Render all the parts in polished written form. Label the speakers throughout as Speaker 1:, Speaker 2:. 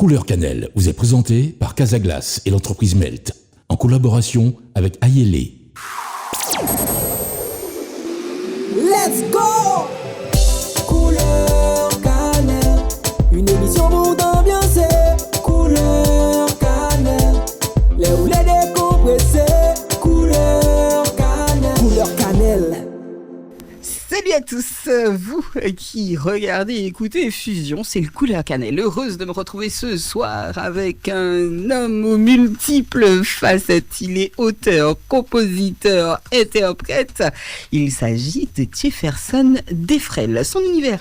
Speaker 1: Couleur Cannelle vous est présenté par Casaglace et l'entreprise Melt, en collaboration avec Ayele.
Speaker 2: Let's go! Couleur Cannelle, une émission pour t'ambiancer. Couleur Cannelle, les roulets décompressés. Couleur Cannelle, Couleur Cannelle.
Speaker 3: Salut à tous, vous qui regardez et écoutez Fusion, c'est le Couleur Cannelle. Heureuse de me retrouver ce soir avec un homme aux multiples facettes. Il est auteur, compositeur, interprète. Il s'agit de Jefferson Defrel. Son univers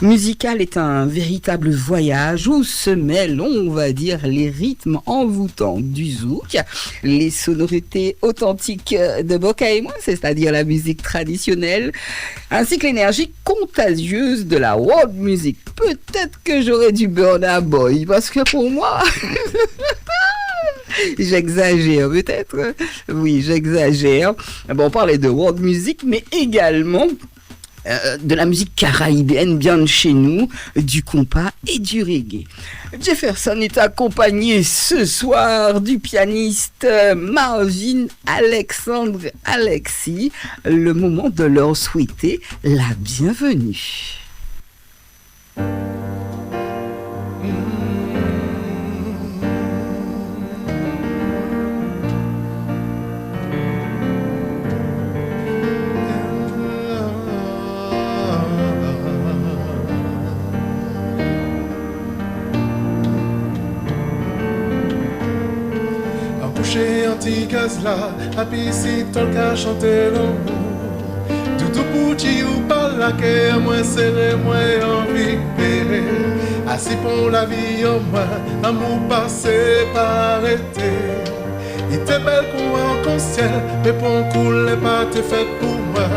Speaker 3: musical est un véritable voyage où se mêlent, on va dire, les rythmes envoûtants du zouk, les sonorités authentiques de Boka et moi, c'est-à-dire la musique traditionnelle, ainsi que l'énergie contagieuse de la world music. Peut-être que j'aurais dû Burna Boy, parce que pour moi... J'exagère peut-être. Oui, j'exagère. Bon, on parlait de world music, mais également... de la musique caraïbienne bien de chez nous, du compas et du reggae. Jefferson est accompagné ce soir du pianiste Marvin Alexandre Alexis. Le moment de leur souhaiter la bienvenue.
Speaker 4: Anti-gaz-là, à piscine, ton cas chanter l'amour. Tout pour ti ou pas la guerre, moins serré, moins envie d'aimer. Assis pour la vie en moi, amour passé par été. Il était belle qu'on en ciel, mais pour un coup, les pas t'es fait pour moi.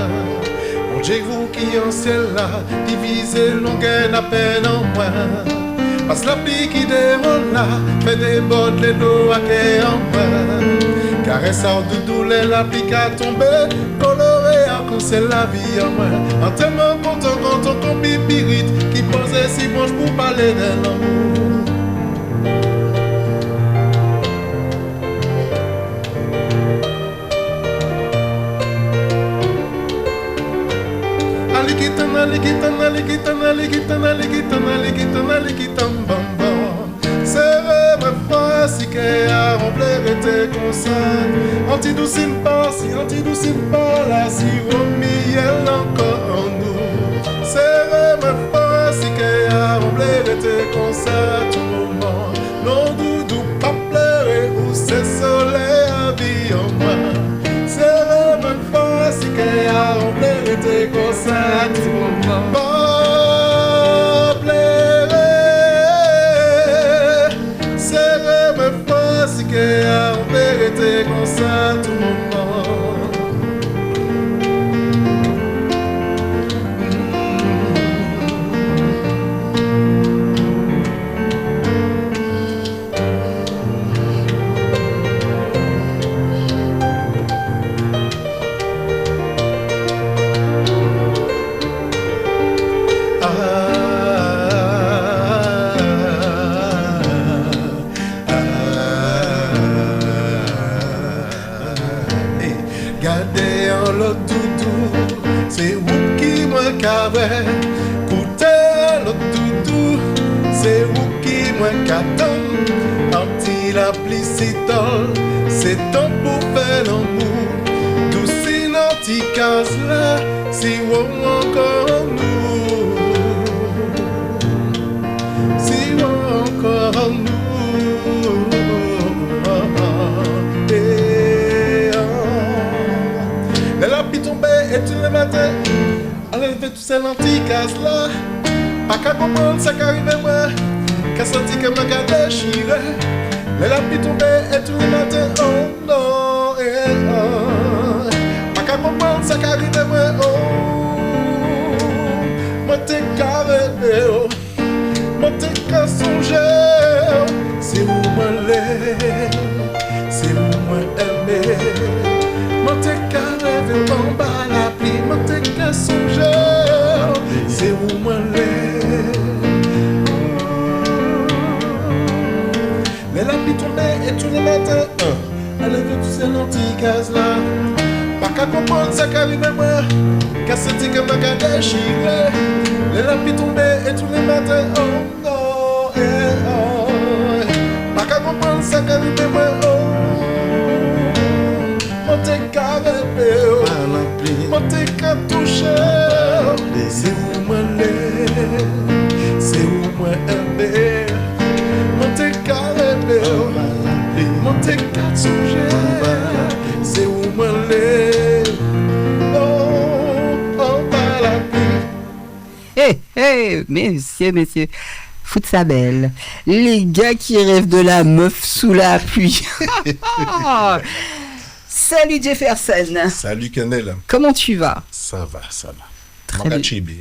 Speaker 4: Mon Dieu, vous qui en ciel là, divisé longueur à peine en moi. Parce la pluie qui déroule là, fait des bottes les dos à quai en bas. Caresse en doudou, la pluie qui a tombé, coloré à cause c'est la vie en moi. En tellement content quand on tombe pirite, qui posait si bon pour parler de l'amour. C'est vrai, fois si qu'elle a rempli était comme ça. Anti-doucine pas, si anti-doucine pas, là, si au miel encore en nous. C'est vrai, fois si qu'elle a rempli était comme ça, tout moment. Non, doudou, pas pleurer, ou c'est soleil à vie en moi. C'est vrai, fois si qu'elle a rempli était comme ça, tout moment. En vérité comme ça tout moment. Coutez l'autre doudou, c'est où qui moi qu'attend. Anti la plicitole, c'est temps pour faire l'amour. Tout si l'anti-case là, si on encore nous. Si on encore nous. La pluie tombée et tout le matin. Enlever tout ces lentilles là. Pas qu'à comprendre ça qu'arrive moi. Qu'à sentir que ma garde déchiré. Les lapis tombés et tous les matins. Oh non, oh. Pas qu'à comprendre ça qu'arrive moi. Oh. Moi t'es carré, oh. Moi t'es qu'à songer. C'est où moi l'ai. C'est où moi aimé. Moi t'es carré, en bas la pluie. Moi t'es qu'à songer. C'est où moi l'ai. tomber et tous les matins, elle veut tous ces lentilles cases là. Pas qu'à comprendre ça qu'arrive moi, qu'à sentir que ma garde déchirée. Les lampes tomber et tous les matins, oh non, pas qu'à comprendre ça qu'arrive moi, monter carré, monter qu'à toucher, c'est où moi l'ai, c'est où moi aimé, monter carré, monter qu'à toucher, c'est où moi l'ai, par la pluie.
Speaker 3: Hé, messieurs, foute sa belle. Les gars qui rêvent de la meuf sous la pluie. Salut Jefferson.
Speaker 4: Salut Canel.
Speaker 3: Comment tu vas?
Speaker 4: Ça va.
Speaker 3: Très bien.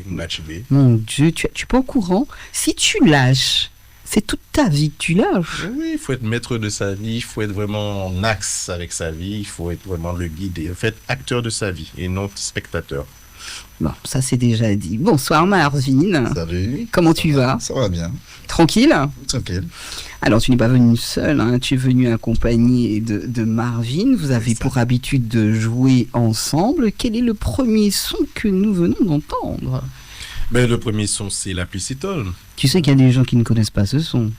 Speaker 4: Machibé.
Speaker 3: Mon Dieu, tu es pas au courant? Si tu lâches, c'est toute ta vie que tu lâches.
Speaker 4: Oui, il faut être maître de sa vie, il faut être vraiment en axe avec sa vie, il faut être vraiment le guide, en fait, acteur de sa vie et non spectateur.
Speaker 3: Bon, ça c'est déjà dit. Bonsoir Marvin.
Speaker 5: Salut.
Speaker 3: Comment tu vas?
Speaker 5: Ça va bien.
Speaker 3: Tranquille?
Speaker 5: Tranquille.
Speaker 3: Alors tu n'es pas venu seul, hein. Tu es venu accompagné de Marvin. Vous avez pour habitude de jouer ensemble. Quel est le premier son que nous venons d'entendre?
Speaker 4: Ben, le premier son, c'est la Piscitole.
Speaker 3: Tu sais qu'il y a des gens qui ne connaissent pas ce son.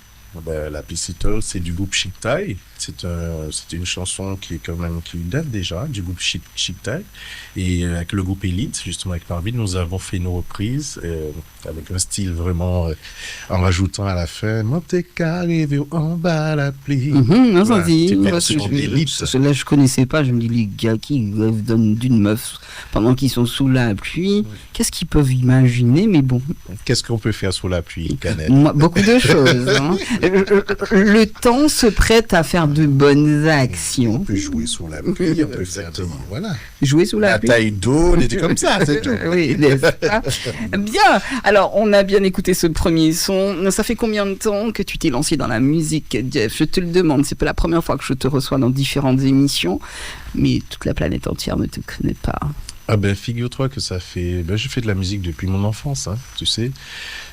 Speaker 4: Ben, la Piscitole, c'est du groupe Chic Thai. C'est une chanson qui date déjà du groupe Chic Thai. Et avec le groupe Elite, justement avec Marvin, nous avons fait nos reprises avec un style vraiment en rajoutant à la fin Monte carré en bas la pluie.
Speaker 3: Non, ça
Speaker 4: Voilà,
Speaker 3: dit.
Speaker 4: c'est
Speaker 3: Parce que
Speaker 4: version d'Elite.
Speaker 3: Cela, je connaissais pas. Je me dis, les gars qui rêvent d'une meuf pendant qu'ils sont sous la pluie, qu'est-ce qu'ils peuvent imaginer? Mais bon.
Speaker 4: Qu'est-ce qu'on peut faire sous la pluie, Canel?
Speaker 3: Beaucoup de choses. Hein. Le temps se prête à faire de bonnes actions.
Speaker 4: On peut jouer sous la pluie, on peut faire voilà.
Speaker 3: Jouer sous la pluie.
Speaker 4: Taille d'eau, on était comme ça, c'est tout.
Speaker 3: Oui, n'est-ce pas? Bien. Alors, on a bien écouté ce premier son. Ça fait combien de temps que tu t'es lancé dans la musique, Jeff? Je te le demande. C'est pas la première fois que je te reçois dans différentes émissions, mais toute la planète entière ne te connaît pas.
Speaker 4: Ah ben, figure-toi que ça fait... Ben, je fais de la musique depuis mon enfance, hein, tu sais.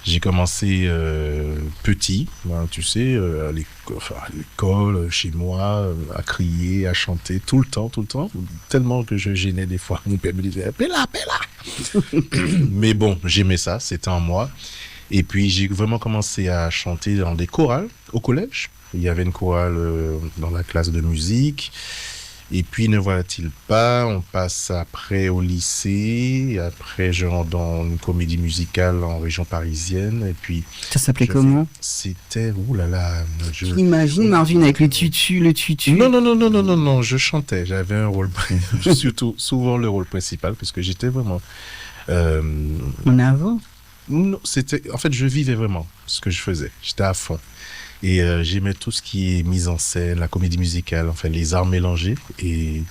Speaker 4: J'ai commencé petit, hein, tu sais, à l'école, chez moi, à crier, à chanter, tout le temps, tellement que je gênais des fois. Mon père me disait « Pella !» Mais bon, j'aimais ça, c'était en moi. Et puis, j'ai vraiment commencé à chanter dans des chorales au collège. Il y avait une chorale dans la classe de musique. Et puis, ne voilà-t-il pas, on passe après au lycée, après je rentre dans une comédie musicale en région parisienne, et puis...
Speaker 3: Ça s'appelait comment?
Speaker 4: C'était, oulala...
Speaker 3: Imagine Marvin avec le tutu.
Speaker 4: Non, je chantais, j'avais un rôle, surtout souvent le rôle principal, parce que j'étais vraiment...
Speaker 3: En avant?
Speaker 4: Non, en fait, je vivais vraiment ce que je faisais, j'étais à fond. Et j'aimais tout ce qui est mise en scène, la comédie musicale, enfin les arts mélangés. Et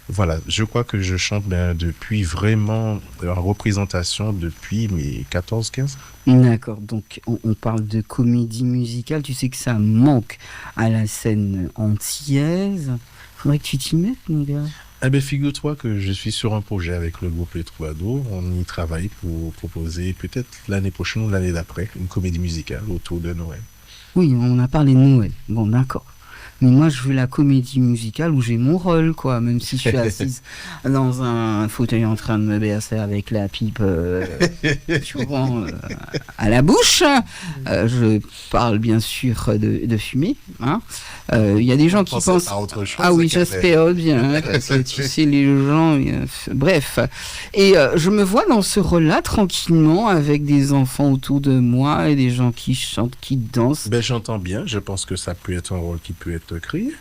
Speaker 4: voilà, je crois que je chante depuis vraiment en représentation depuis mes 14-15.
Speaker 3: D'accord, donc on parle de comédie musicale. Tu sais que ça manque à la scène antillaise. Faudrait que tu t'y mettes, mon gars.
Speaker 4: Eh bien, figure-toi que je suis sur un projet avec le groupe Les Troubadours. On y travaille pour proposer peut-être l'année prochaine ou l'année d'après une comédie musicale autour de Noël.
Speaker 3: Oui, on a parlé de Noël. Bon, d'accord. Mais moi, je veux la comédie musicale où j'ai mon rôle, quoi. Même si je suis assise dans un fauteuil en train de me bercer avec la pipe souvent à la bouche. Je parle bien sûr de fumer. Hein. Y a des gens qui pensent...
Speaker 4: à autre chose,
Speaker 3: ah oui, j'espère bien. Parce que tu sais, les gens... bref. Et je me vois dans ce rôle-là, tranquillement, avec des enfants autour de moi et des gens qui chantent, qui dansent.
Speaker 4: Ben, j'entends bien. Je pense que ça peut être un rôle qui peut être créé.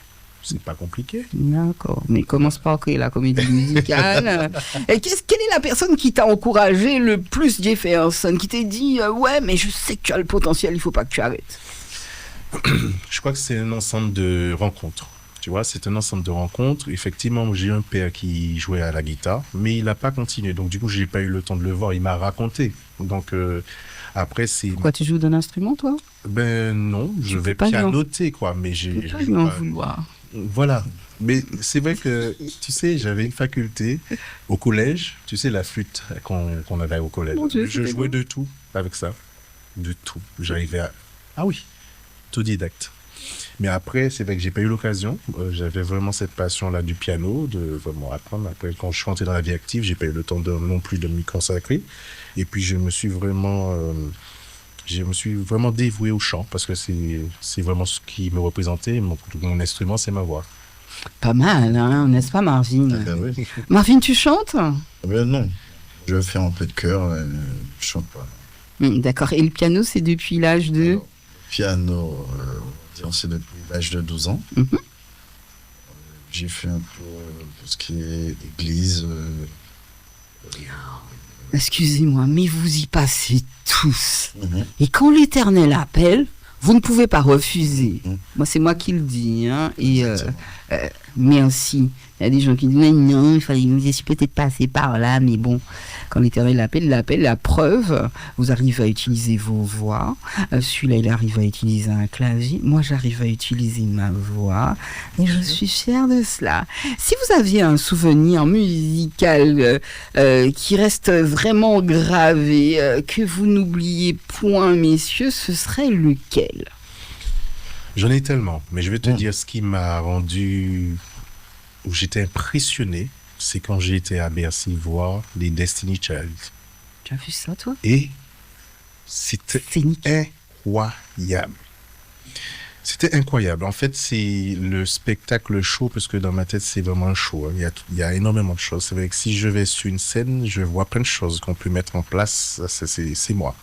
Speaker 4: C'est pas compliqué.
Speaker 3: D'accord. Mais commence par créer la comédie musicale. Et quelle est la personne qui t'a encouragé le plus, Jefferson, qui t'a dit ouais, mais je sais que tu as le potentiel, il faut pas que tu arrêtes?
Speaker 4: Je crois que c'est un ensemble de rencontres. Tu vois, c'est un ensemble de rencontres. Effectivement, j'ai un père qui jouait à la guitare, mais il n'a pas continué. Donc, du coup, j'ai pas eu le temps de le voir. Il m'a raconté. Donc, après, c'est...
Speaker 3: Pourquoi tu joues d'un instrument, toi?
Speaker 4: Ben non, je vais pianoter, quoi. Mais j'ai...
Speaker 3: Tu peux pas lui en vouloir.
Speaker 4: Voilà. Mais c'est vrai que, tu sais, j'avais une faculté au collège. Tu sais, la flûte qu'on avait au collège.
Speaker 3: Mon Dieu,
Speaker 4: je jouais de tout avec ça. De tout. J'arrivais à... Ah oui, autodidacte. Mais après, c'est vrai que j'ai pas eu l'occasion. J'avais vraiment cette passion-là du piano, de vraiment apprendre. Après, quand je suis rentré dans la vie active, j'ai pas eu le temps non plus de m'y consacrer. Et puis, je me suis vraiment dévoué au chant parce que c'est vraiment ce qui me représentait. Mon instrument, c'est ma voix.
Speaker 3: Pas mal, hein, n'est-ce pas, Marvin?
Speaker 5: Oui.
Speaker 3: Marvin, tu chantes?
Speaker 5: Non, je fais un peu de chœur, je chante pas.
Speaker 3: D'accord. Et le piano, c'est depuis l'âge de...
Speaker 5: Alors, piano, disons, c'est depuis l'âge de 12 ans.
Speaker 3: Mhm.
Speaker 5: J'ai fait un peu tout ce qui est église.
Speaker 3: Excusez-moi, mais vous y passez tous.
Speaker 5: Mhm.
Speaker 3: Et quand l'Éternel appelle, vous ne pouvez pas refuser.
Speaker 5: Mhm.
Speaker 3: Moi, c'est moi qui le dis. Hein, et
Speaker 5: Exactement.
Speaker 3: merci. Il y a des gens qui disent mais non, il fallait nous laisser peut-être passer par là, mais bon, quand l'Éternel appelle, la preuve, vous arrivez à utiliser vos voix. Celui-là, il arrive à utiliser un clavier. Moi, j'arrive à utiliser ma voix. Et je suis fière de cela. Si vous aviez un souvenir musical qui reste vraiment gravé, que vous n'oubliez point, messieurs, ce serait lequel?
Speaker 4: J'en ai tellement, mais je vais te dire ce qui m'a rendu... où j'étais impressionné, c'est quand j'ai été à Bercy voir les Destiny Child.
Speaker 3: Tu as vu ça, toi?
Speaker 4: Et c'était
Speaker 3: Scénique.
Speaker 4: incroyable. C'était incroyable. En fait, c'est le spectacle, le show, parce que dans ma tête, c'est vraiment un show. Hein. Il y a énormément de choses. C'est vrai que si je vais sur une scène, je vois plein de choses qu'on peut mettre en place. C'est moi.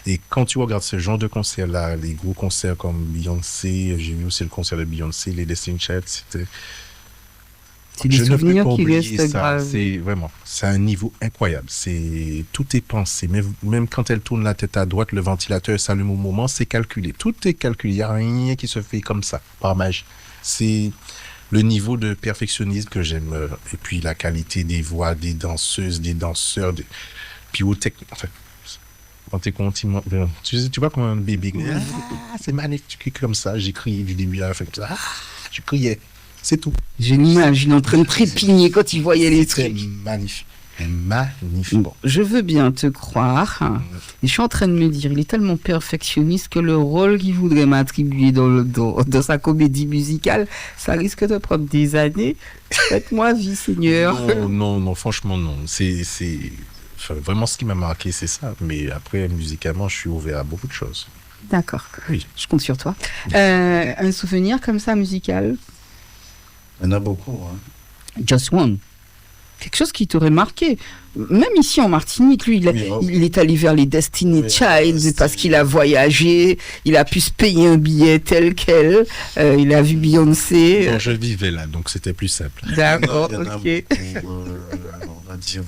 Speaker 4: Et quand tu regardes ce genre de concert-là, les gros concerts comme Beyoncé, j'ai vu aussi le concert de Beyoncé, les Destiny Child, c'était...
Speaker 3: C'est des souvenirs qui restent graves.
Speaker 4: C'est vraiment, c'est un niveau incroyable. Tout est pensé. Même quand elle tourne la tête à droite, le ventilateur s'allume au moment, c'est calculé. Tout est calculé. Il n'y a rien qui se fait comme ça, par magie. C'est le niveau de perfectionnisme que j'aime. Et puis la qualité des voix, des danseuses, des danseurs, pyrotechniques. Enfin, quand t'es continu, tu vois comme un bébé. C'est magnifique comme ça. J'ai crié du début à la fin. Je criais. C'est tout.
Speaker 3: J'ai l'imagine en train de trépigner quand il voyait les
Speaker 4: C'était
Speaker 3: trucs.
Speaker 4: magnifique. Magnifique.
Speaker 3: Bon, je veux bien te croire. Et je suis en train de me dire, il est tellement perfectionniste que le rôle qu'il voudrait m'attribuer dans sa comédie musicale, ça risque de prendre des années. Faites-moi vie, Seigneur.
Speaker 4: Non, franchement, non. Enfin, vraiment, ce qui m'a marqué, c'est ça. Mais après, musicalement, je suis ouvert à beaucoup de choses.
Speaker 3: D'accord.
Speaker 4: Oui.
Speaker 3: Je compte sur toi. Un souvenir comme ça, musical?
Speaker 5: Il y en a beaucoup. Hein.
Speaker 3: Just one. Quelque chose qui t'aurait marqué. Même ici en Martinique, lui, il est allé vers les Destiny Child parce qu'il a voyagé, il a pu se payer un billet tel quel, il a vu Beyoncé.
Speaker 4: Non, je vivais là, donc c'était plus simple.
Speaker 3: D'accord,
Speaker 5: Il y en a
Speaker 3: ok.
Speaker 5: beaucoup, on va dire,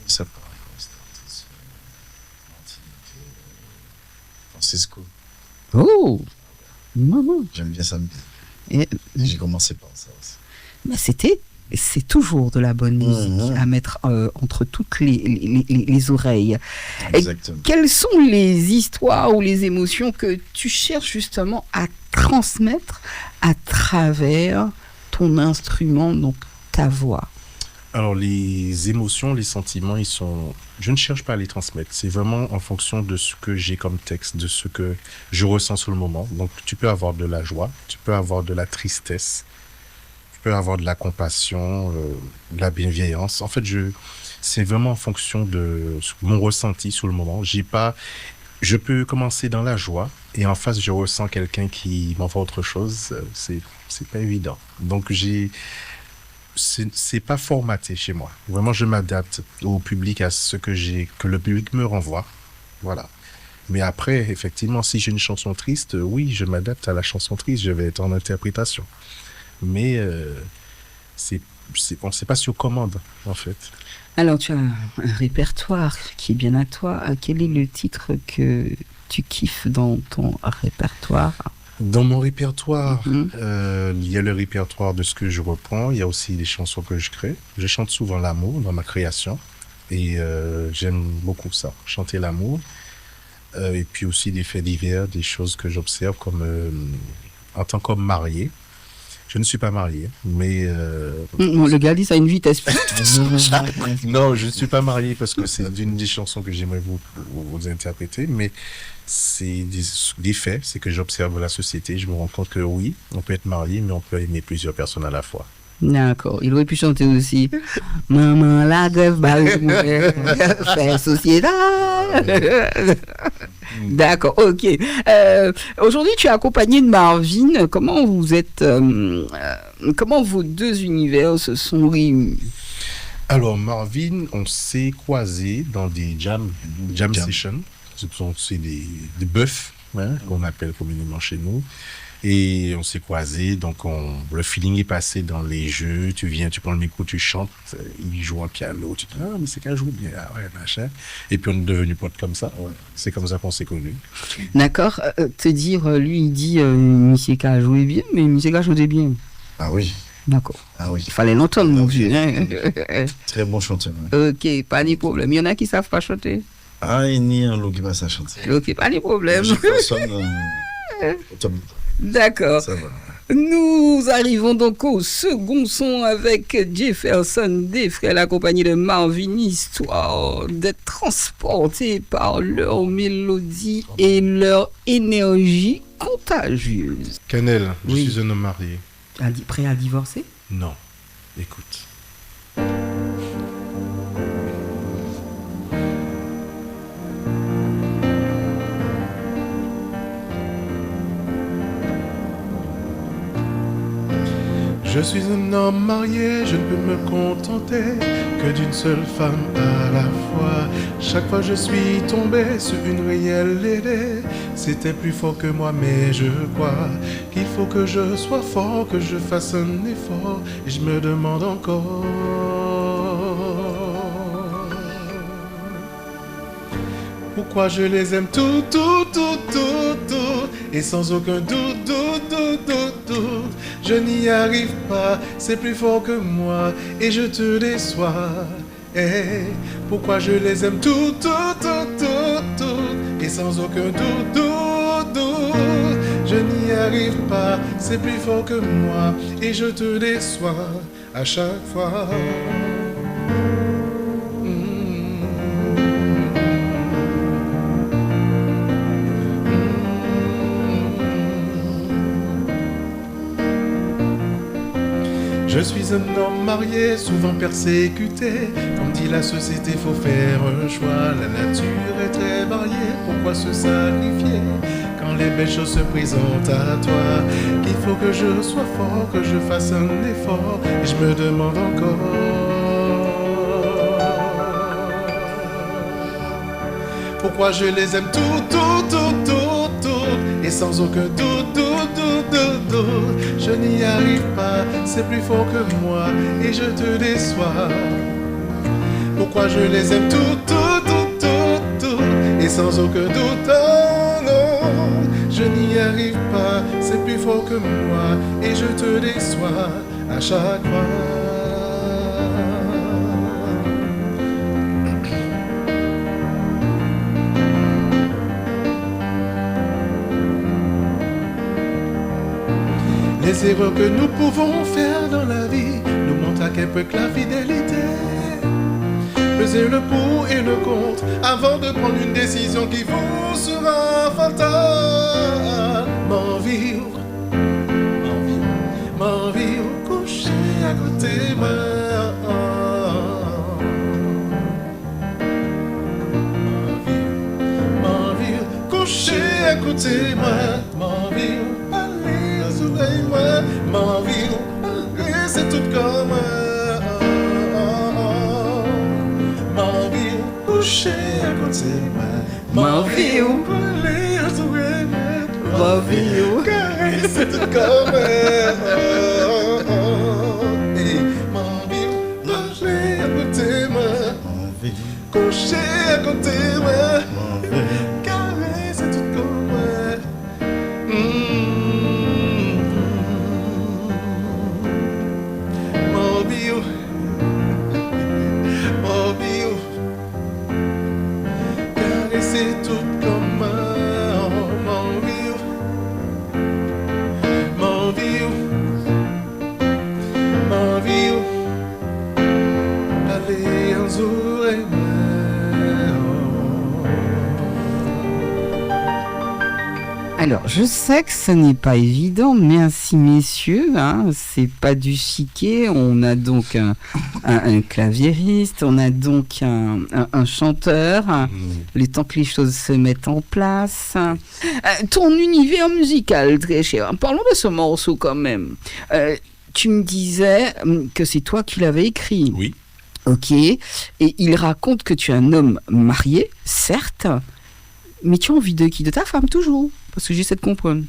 Speaker 5: ça paraît Constance, Martinique, Francisco.
Speaker 3: Oh, maman.
Speaker 5: J'aime bien ça.
Speaker 3: Et,
Speaker 5: J'ai commencé par ça aussi.
Speaker 3: mais c'est toujours de la bonne musique à mettre entre toutes les oreilles.
Speaker 5: Exactement.
Speaker 3: Et quelles sont les histoires ou les émotions que tu cherches justement à transmettre à travers ton instrument, donc ta voix?
Speaker 4: Alors, les émotions, les sentiments, je ne cherche pas à les transmettre. C'est vraiment en fonction de ce que j'ai comme texte, de ce que je ressens sur le moment. Donc, tu peux avoir de la joie, tu peux avoir de la tristesse, tu peux avoir de la compassion, de la bienveillance. En fait, c'est vraiment en fonction de mon ressenti sur le moment. Je peux commencer dans la joie et en face, je ressens quelqu'un qui m'envoie autre chose. C'est pas évident. Donc, c'est pas formaté chez moi. Vraiment, je m'adapte au public, à ce que le public me renvoie. Voilà. Mais après, effectivement, si j'ai une chanson triste, oui, je m'adapte à la chanson triste. Je vais être en interprétation. Mais c'est pas sur commande, en fait.
Speaker 3: Alors, tu as un répertoire qui est bien à toi. Quel est le titre que tu kiffes dans ton répertoire?
Speaker 4: Dans mon répertoire, il y a le répertoire de ce que je reprends. Il y a aussi des chansons que je crée. Je chante souvent l'amour dans ma création. Et j'aime beaucoup ça, chanter l'amour. Et puis aussi des faits divers, des choses que j'observe comme en tant qu'homme marié. Je ne suis pas marié, mais...
Speaker 3: Le gars dit ça à une vitesse.
Speaker 4: Non, je ne suis pas marié parce que c'est une des chansons que j'aimerais vous interpréter, mais c'est des faits, c'est que j'observe la société, je me rends compte que oui, on peut être marié, mais on peut aimer plusieurs personnes à la fois.
Speaker 3: D'accord. Il aurait pu chanter aussi Maman, la grève, fait société. D'accord, ok. Aujourd'hui, tu es accompagné de Marvin. Comment comment vos deux univers se sont réunis?
Speaker 4: Alors, Marvin, on s'est croisés dans des jam sessions. C'est des bœufs, hein, qu'on appelle communément chez nous. Et on s'est croisés, donc le feeling est passé dans les jeux. Tu viens, tu prends le micro, tu chantes, il joue un piano, tu te dis, ah, mais c'est qu'un joue bien, ah ouais, machin. Et puis on est devenus potes comme ça. Ouais. C'est comme ça qu'on s'est connus.
Speaker 3: D'accord. Te dire, lui, il dit, Monsieur K a joué bien, mais Monsieur K a joué bien.
Speaker 5: Ah oui.
Speaker 3: D'accord.
Speaker 5: Ah oui.
Speaker 3: Il fallait l'entendre, mon vieux. Hein.
Speaker 5: Très bon chanteur.
Speaker 3: Ouais. Ok, pas de problème. Il y en a qui ne savent pas chanter.
Speaker 5: Ah, il n'y a un lot qui va ça chanter.
Speaker 3: Ok, pas de problème.
Speaker 5: Personne.
Speaker 3: D'accord.
Speaker 5: Ça va.
Speaker 3: Nous arrivons donc au second son avec Jefferson des Frères, accompagné de Marvin, histoire d'être transporté par leur mélodie et leur énergie contagieuse.
Speaker 4: Canel,
Speaker 3: Oui.
Speaker 4: je suis un homme marié.
Speaker 3: Prêt à divorcer?
Speaker 4: Non. Écoute. Je suis un homme marié, je ne peux me contenter que d'une seule femme à la fois. Chaque fois je suis tombé sur une réelle idée. C'était plus fort que moi, mais je crois qu'il faut que je sois fort, que je fasse un effort. Et je me demande encore pourquoi je les aime tout, et sans aucun doute, je n'y arrive pas, c'est plus fort que moi, et je te déçois. Et pourquoi je les aime tout, et sans aucun doute, je n'y arrive pas, c'est plus fort que moi, et je te déçois à chaque fois. Je suis un homme marié, souvent persécuté. Comme dit la société, faut faire un choix. La nature est très variée, pourquoi se sacrifier quand les belles choses se présentent à toi? Il faut que je sois fort, que je fasse un effort. Et je me demande encore pourquoi je les aime tout, et sans aucun doute, je n'y arrive pas, c'est plus fort que moi, et je te déçois. Pourquoi je les aime tout, et sans aucun doute, non, je n'y arrive pas, c'est plus fort que moi, et je te déçois à chaque fois. Les erreurs que nous pouvons faire dans la vie nous montrent à quel point que la fidélité. Pesez le pour et le contre avant de prendre une décision qui vous sera fatale. M'envivre, couché à côté moi. M'envivre, couché à côté moi. M'envivre. Ma vie, c'est tout comme ma vie, couché à côté ma vie, ma vie, c'est tout comme ma vie, couché à côté couché à côté c'est tout comme c'est tout comme
Speaker 3: je sais que ce n'est pas évident. Merci messieurs, hein, c'est pas du chiquet. On a donc un claviériste, on a donc un chanteur. Le temps que les choses se mettent en place. Ton univers musical, très cher. Parlons de ce morceau quand même. Tu me disais que c'est toi qui l'avais écrit.
Speaker 6: Oui.
Speaker 3: Ok. Et il raconte que tu es un homme marié, certes, mais tu as envie de qui? De ta femme toujours? Parce que j'essaie de comprendre.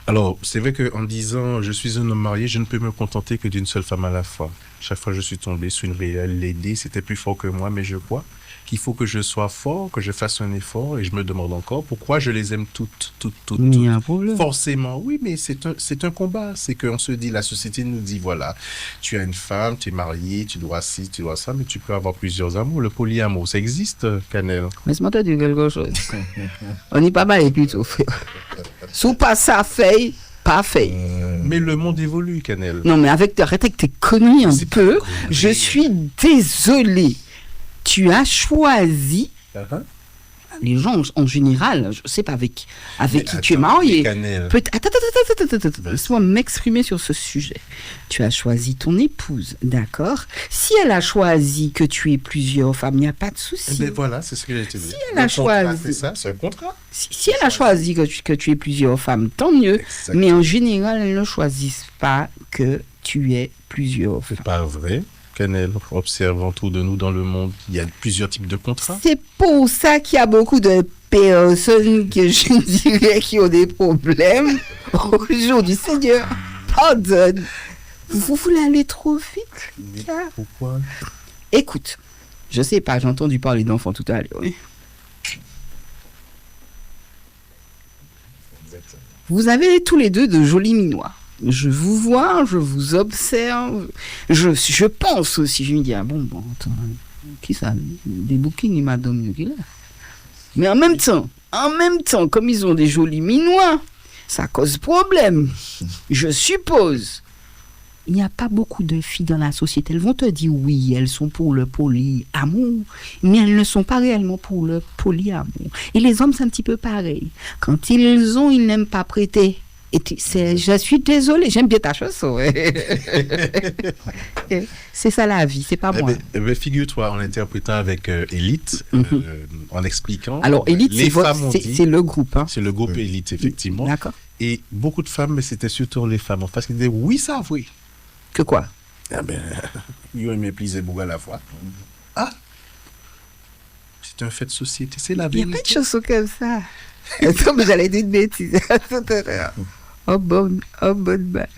Speaker 6: Alors, c'est vrai qu'en disant je suis un homme marié, je ne peux me contenter que d'une seule femme à la fois. Chaque fois, je suis tombé sur une réalité, c'était plus fort que moi, mais je crois qu'il faut que je sois fort, que je fasse un effort, et je me demande encore pourquoi je les aime toutes.
Speaker 3: Il y a un problème.
Speaker 6: Forcément, oui, mais c'est un combat. C'est qu'on se dit, la société nous dit, voilà, tu as une femme, tu es marié, tu dois ci, tu dois ça, mais tu peux avoir plusieurs amours. Le polyamour, ça existe, Canel?
Speaker 3: Laisse-moi te dire quelque chose. On n'est pas mal plutôt. Sous pas ça fait, pas fait.
Speaker 6: Mais le monde évolue, Canel.
Speaker 3: Non, mais arrête avec tes conneries un peu. Je suis désolée. Tu as choisi, les gens en général, je ne sais pas avec qui tu es marié. Attends, laisse-moi m'exprimer sur ce sujet. Tu as choisi ton épouse, d'accord? Si elle a choisi que tu aies plusieurs femmes, il n'y a pas de souci.
Speaker 6: Mais voilà, c'est ce que j'ai été dit.
Speaker 3: Si elle a choisi,
Speaker 6: c'est ça, c'est un contrat.
Speaker 3: Si elle a choisi que tu aies plusieurs femmes, tant mieux.
Speaker 6: Exactement.
Speaker 3: Mais en général, elles ne choisissent pas que tu aies plusieurs femmes.
Speaker 6: C'est pas vrai. Canel, observe autour de nous dans le monde, il y a plusieurs types de contrats.
Speaker 3: C'est pour ça qu'il y a beaucoup de personnes que je dirais qui ont des problèmes. Aujourd'hui, Seigneur, pardonne. Vous voulez aller trop vite? Là.
Speaker 6: Pourquoi?
Speaker 3: Écoute, je sais pas, j'ai entendu parler d'enfants tout à l'heure. Oui. Vous avez tous les deux de jolis minois. Je vous vois, je vous observe, je pense aussi, je me dis, ah bon, attends, qui ça? Des bouquins, il m'a donné qui là. Mais en même temps, comme ils ont des jolis minois, ça cause problème. Je suppose. Il n'y a pas beaucoup de filles dans la société. Elles vont te dire oui, elles sont pour le polyamour, mais elles ne sont pas réellement pour le polyamour. Et les hommes, c'est un petit peu pareil. Quand ils n'aiment pas prêter. Je suis désolée, j'aime bien ta chanson. C'est ça la vie, c'est pas moi.
Speaker 6: Figure-toi, en interprétant avec Elite, en expliquant.
Speaker 3: Alors, Elite, c'est le groupe. Hein.
Speaker 6: C'est le groupe Elite, effectivement.
Speaker 3: D'accord.
Speaker 6: Et beaucoup de femmes, mais c'était surtout les femmes en face qui disaient oui, ça, oui.
Speaker 3: Que quoi?
Speaker 6: Ah ben, ils ont méprisé beaucoup à la fois. Ah! C'est un fait de société, c'est la vérité.
Speaker 3: Il n'y a pas de chanson comme ça. Attends, mais j'allais dire une bêtise. Oh bonne balle.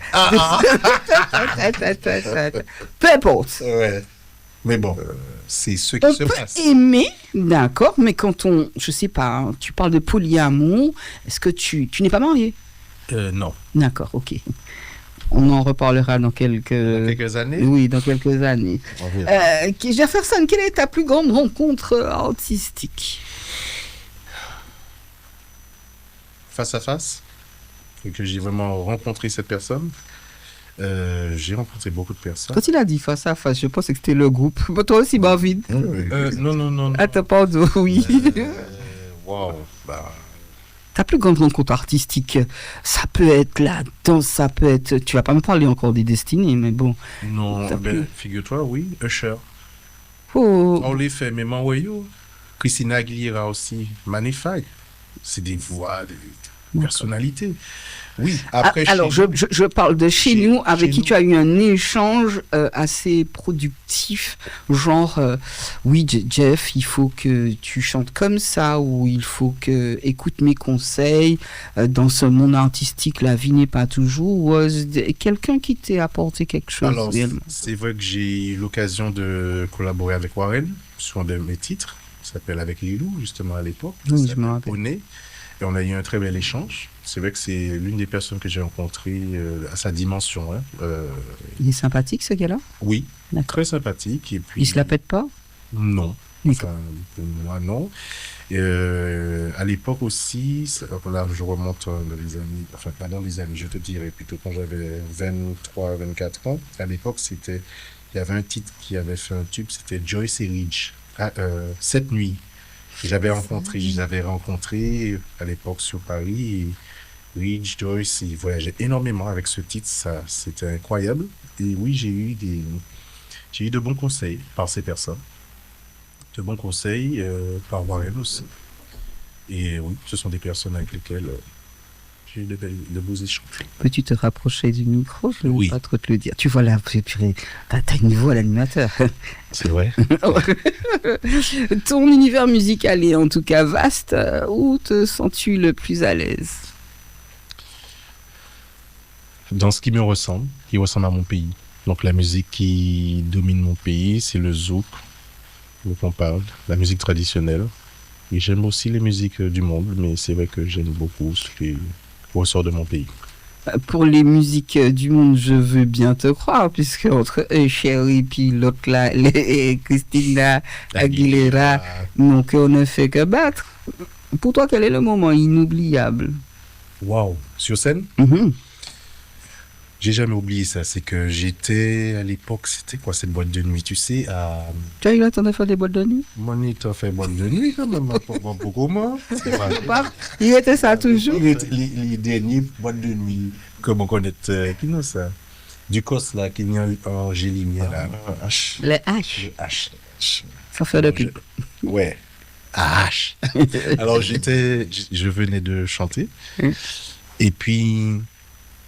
Speaker 3: Peu importe.
Speaker 6: Ouais. Mais bon, c'est ce qui se passe.
Speaker 3: On peut aimer, d'accord, mais quand je sais pas, hein, tu parles de polyamour, est-ce que tu n'es pas marié?
Speaker 6: Non.
Speaker 3: D'accord, ok. On en reparlera dans quelques
Speaker 6: années.
Speaker 3: Oui, dans quelques années. Jefferson, quelle est ta plus grande rencontre artistique?
Speaker 6: Face à face, et que j'ai vraiment rencontré cette personne. J'ai rencontré beaucoup de personnes.
Speaker 3: Quand il a dit face à face, je pensais que c'était le groupe. Mais toi aussi, David.
Speaker 6: Non.
Speaker 3: Attends, pardon, oui.
Speaker 6: Wow. Bah.
Speaker 3: Ta plus grande rencontre artistique, ça peut être la danse, ça peut être... Tu vas pas me parler encore des destinées, mais bon.
Speaker 6: Non, figure-toi, oui, Usher.
Speaker 3: Oh.
Speaker 6: On les fait, même en Wayo. Christina Aguilera aussi, magnifique. C'est des voix, des personnalités. Oui, après...
Speaker 3: Alors, je parle de chez nous, avec qui tu as eu un échange assez productif, genre, oui, Jeff, il faut que tu chantes comme ça, ou il faut que écoute mes conseils. Dans ce monde artistique, la vie n'est pas toujours quelqu'un qui t'a apporté quelque chose.
Speaker 6: Alors, c'est vrai que j'ai eu l'occasion de collaborer avec Warren sur un de mes titres, qui s'appelle Avec Lilou, justement, à l'époque.
Speaker 3: Oui, je me rappelle.
Speaker 6: Et on a eu un très bel échange. C'est vrai que c'est l'une des personnes que j'ai rencontrées à sa dimension. Hein.
Speaker 3: Il est sympathique, ce gars-là?
Speaker 6: Oui,
Speaker 3: d'accord.
Speaker 6: Très sympathique. Et puis,
Speaker 3: il se la pète pas?
Speaker 6: Non.
Speaker 3: D'accord.
Speaker 6: Enfin, pour moi, non. À l'époque aussi, là, je remonte dans les années, enfin pas dans les années, je te dirais plutôt quand j'avais 23, 24 ans. À l'époque, il y avait un titre qui avait fait un tube, c'était Joyce et Ridge, Cette nuit. J'avais rencontré à l'époque sur Paris. Et Rich Joyce, il voyageait énormément avec ce titre, ça, c'était incroyable. Et oui, j'ai eu de bons conseils par ces personnes, de bons conseils par Warren aussi. Et oui, ce sont des personnes avec lesquelles j'ai eu de beaux échanges.
Speaker 3: Peux-tu te rapprocher du micro? Je ne
Speaker 6: Oui.
Speaker 3: vais pas trop te le dire. Tu vois là, t'as une voix d'animateur.
Speaker 6: C'est vrai.
Speaker 3: Ton univers musical est en tout cas vaste. Où te sens-tu le plus à l'aise?
Speaker 6: Dans ce qui me ressemble, qui ressemble à mon pays. Donc la musique qui domine mon pays, c'est le zouk, dont on parle, la musique traditionnelle. Et j'aime aussi les musiques du monde, mais c'est vrai que j'aime beaucoup ce qui ressort de mon pays.
Speaker 3: Pour les musiques du monde, je veux bien te croire, puisque entre Cher et puis l'autre là, Christina Aguilera, mon cœur ne fait que battre. Pour toi, quel est le moment inoubliable?
Speaker 6: Waouh! Sur scène? J'ai jamais oublié ça. C'est que j'étais à l'époque, c'était quoi cette boîte de nuit? Tu sais, à
Speaker 3: Tu as eu le temps de faire des boîtes de nuit?
Speaker 6: Monita fait boîte de nuit quand même, pas beaucoup moins. C'est vrai.
Speaker 3: Il était ça toujours.
Speaker 6: Les derniers boîtes de nuit, comme on connaît, qui nous ça? Du cos là, qui n'y a eu en Géligne là. H.
Speaker 3: Les H.
Speaker 6: Le H.
Speaker 3: Sans faire de pub.
Speaker 6: Ouais. H. Alors je venais de chanter. Et puis,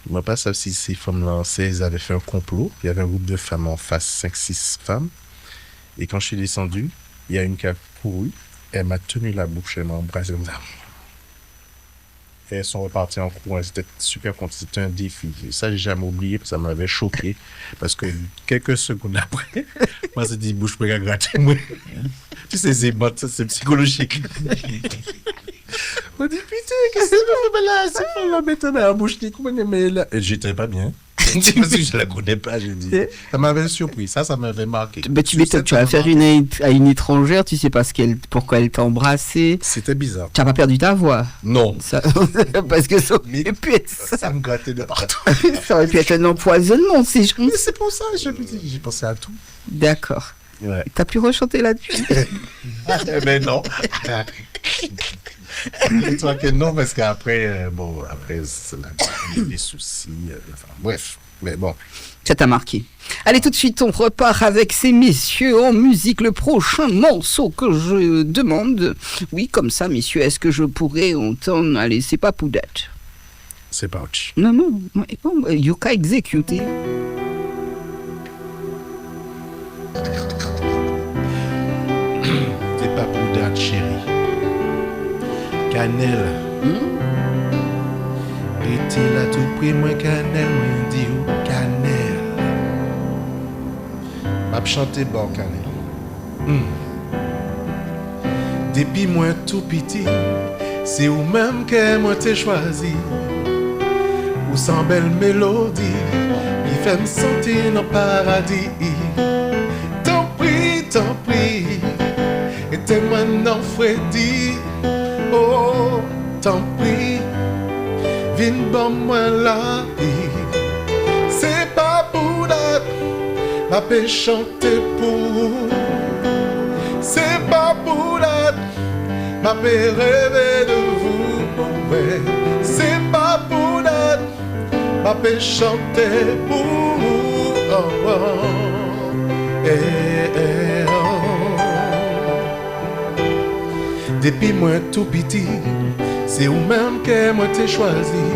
Speaker 6: je ne sais pas si ces femmes-là, elles avaient fait un complot. Il y avait un groupe de femmes en face, 5-6 femmes. Et quand je suis descendu, il y a une qui a couru. Elle m'a tenu la bouche, elle m'a embrassé comme ça. Et elles sont reparties en courant. Elles étaient super contentes. C'était un défi. Et ça, j'ai jamais oublié, parce que ça m'avait choqué. Parce que quelques secondes après, moi, j'ai dit, bouche, pas gratter. Tu sais, c'est psychologique. On dit, putain, qu'est-ce que tu fais là? C'est pas la méthode à la bouche, mais là. Et j'étais pas bien. Parce que je la connais pas, j'ai dit. Ça m'avait surpris, ça m'avait marqué.
Speaker 3: Mais tu m'étonnes, tu vas faire à une étrangère, tu sais pas pourquoi elle t'a embrassé.
Speaker 6: C'était bizarre.
Speaker 3: Tu n'as pas perdu ta voix.
Speaker 6: Non.
Speaker 3: Parce que ça aurait pu être
Speaker 6: Ça me grattait de partout.
Speaker 3: ça aurait pu être un empoisonnement, c'est juste.
Speaker 6: Mais c'est pour ça, j'ai pensé à tout.
Speaker 3: D'accord.
Speaker 6: Ouais.
Speaker 3: T'as pu rechanter là-dessus?
Speaker 6: Mais non. Dis-toi que non, parce qu'après, c'est des soucis. Enfin, bref, mais bon.
Speaker 3: Ça t'a marqué. Allez, tout de suite, on repart avec ces messieurs en musique. Le prochain morceau que je demande, oui, comme ça, messieurs, est-ce que je pourrais entendre? Allez, c'est pas Poudette.
Speaker 6: C'est pas autre.
Speaker 3: Non, bon, Yuka exécuté.
Speaker 6: C'est pas Poudette, chérie. Cannelle. Était là tout près, moi, cannelle, moi, dit ou cannelle. M'a chanté bon, cannelle. Depuis moi tout petit, c'est ou même que moi t'ai choisi. Ou sans belle mélodie, il fait me sentir dans le paradis. Tant pis, et t'es moi non Freddy. Oh, tant pis, viens bon moi la vie. C'est pas pour la m'a fait chanter pour. C'est pas pour la m'a fait rêver de vous. Oh, ouais. C'est pas pour la m'a fait chanter pour. Oh, oh. Oh. Depuis moi tout petit, c'est ou même que moi t'ai choisi.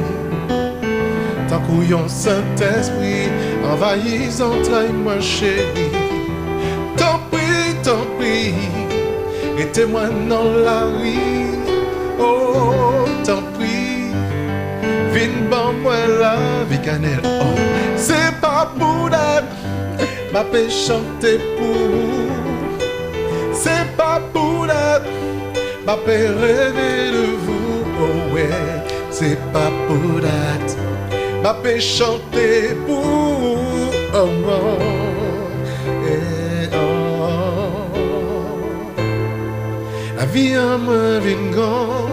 Speaker 6: Tant couillon Saint-Esprit, envahis entrailles moi chérie. Tant pis, et témoin dans la vie. Oh, tant pis, viens bon moi la vie cannelle. Oh, c'est pas pour la m'a fait chanter pour. C'est pas pour la m'a fait rêver de vous, oh ouais, c'est pas pour that. M'a fait chanter pour, oh, oh, eh, oh. La vie en moi vingant,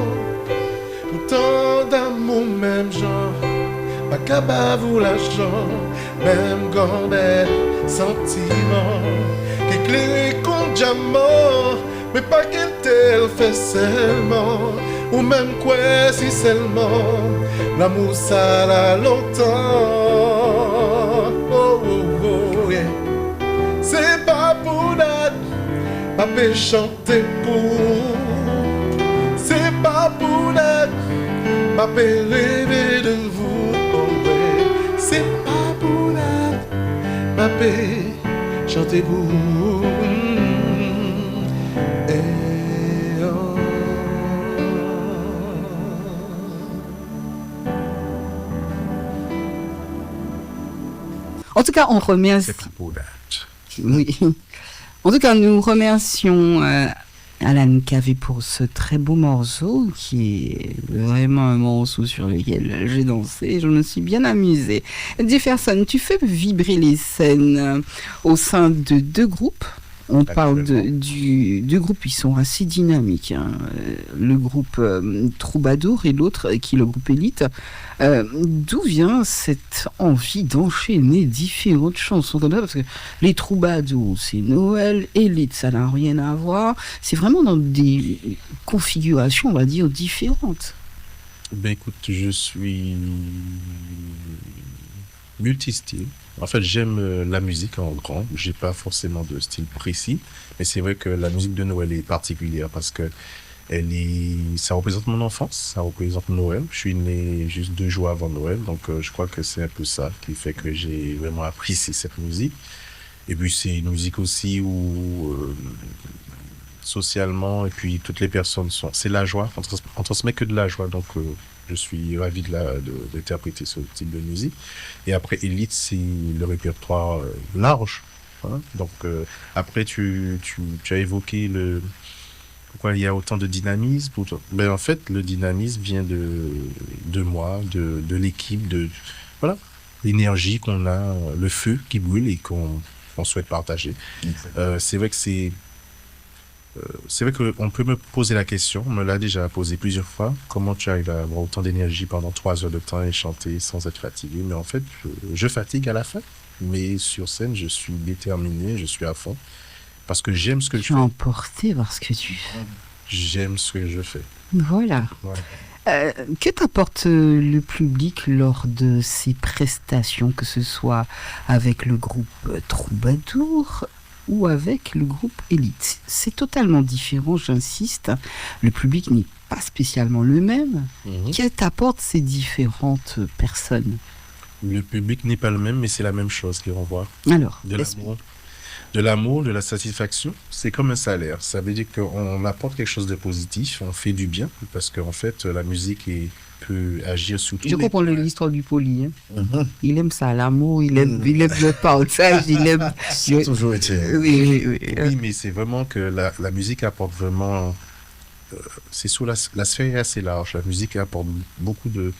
Speaker 6: autant d'amour même genre, pas capable vous l'argent, même grandeur, sentiment, qu'éclairé comme diamant. Mais pas qu'elle tel fait seulement.
Speaker 4: ou même quoi si seulement l'amour ça l'a longtemps. Oh, oh, oh, yeah. C'est pas pour notre pas peut chanter pour. C'est pas pour notre pas peut rêver de vous. Oh, ouais. C'est pas pour notre pas peut chanter pour.
Speaker 3: En tout cas, on remercie.
Speaker 6: C'est pas pour that.
Speaker 3: Oui. En tout cas, nous remercions Alan Cavé pour ce très beau morceau qui est vraiment un morceau sur lequel j'ai dansé. Je me suis bien amusée. Jefferson, tu fais vibrer les scènes au sein de deux groupes. On parle du deux groupes, ils sont assez dynamiques. Hein. Le groupe Troubadour et l'autre qui est le groupe Élite. D'où vient cette envie d'enchaîner différentes chansons comme ça? Parce que les Troubadours, c'est Noël, Élite, ça n'a rien à voir. C'est vraiment dans des configurations, on va dire, différentes.
Speaker 6: Ben écoute, je suis multistyle. En fait, j'aime la musique en grand. J'ai pas forcément de style précis, mais c'est vrai que la musique de Noël est particulière parce que ça représente mon enfance, ça représente Noël. Je suis né juste 2 jours avant Noël, donc je crois que c'est un peu ça qui fait que j'ai vraiment apprécié cette musique. Et puis c'est une musique aussi où socialement, et puis toutes les personnes c'est la joie. On transmet que de la joie, donc je suis ravi d'interpréter ce type de musique. Et après, Élite, c'est le répertoire large. Hein. Donc, après, tu as évoqué pourquoi il y a autant de dynamisme. Ben, en fait, le dynamisme vient de moi, de l'équipe, voilà, l'énergie qu'on a, le feu qui brûle et qu'on souhaite partager. C'est vrai qu'on peut me poser la question, on me l'a déjà posé plusieurs fois, comment tu arrives à avoir autant d'énergie pendant 3 heures de temps et chanter sans être fatigué? Mais en fait, je fatigue à la fin, mais sur scène, je suis déterminé, je suis à fond, parce que j'aime ce que je fais.
Speaker 3: Tu es emporté par ce que tu fais.
Speaker 6: J'aime ce que je fais.
Speaker 3: Voilà. Que t'apporte le public lors de ces prestations, que ce soit avec le groupe Troubadour ou avec le groupe Élite? C'est totalement différent, j'insiste. Le public n'est pas spécialement le même. Que t'apportent ces différentes personnes?
Speaker 6: Le public n'est pas le même, mais c'est la même chose qu'il renvoie.
Speaker 3: Alors,
Speaker 6: De l'amour, de la satisfaction, c'est comme un salaire. Ça veut dire qu'on apporte quelque chose de positif, on fait du bien, parce qu'en fait, la musique peut agir sur tout.
Speaker 3: Je comprends l'histoire du poli. Hein. Il aime ça, l'amour, il aime le partage, il aime...
Speaker 5: Ça a toujours été.
Speaker 6: Oui, mais c'est vraiment que la musique apporte vraiment... c'est sous la sphère est assez large. La musique apporte beaucoup de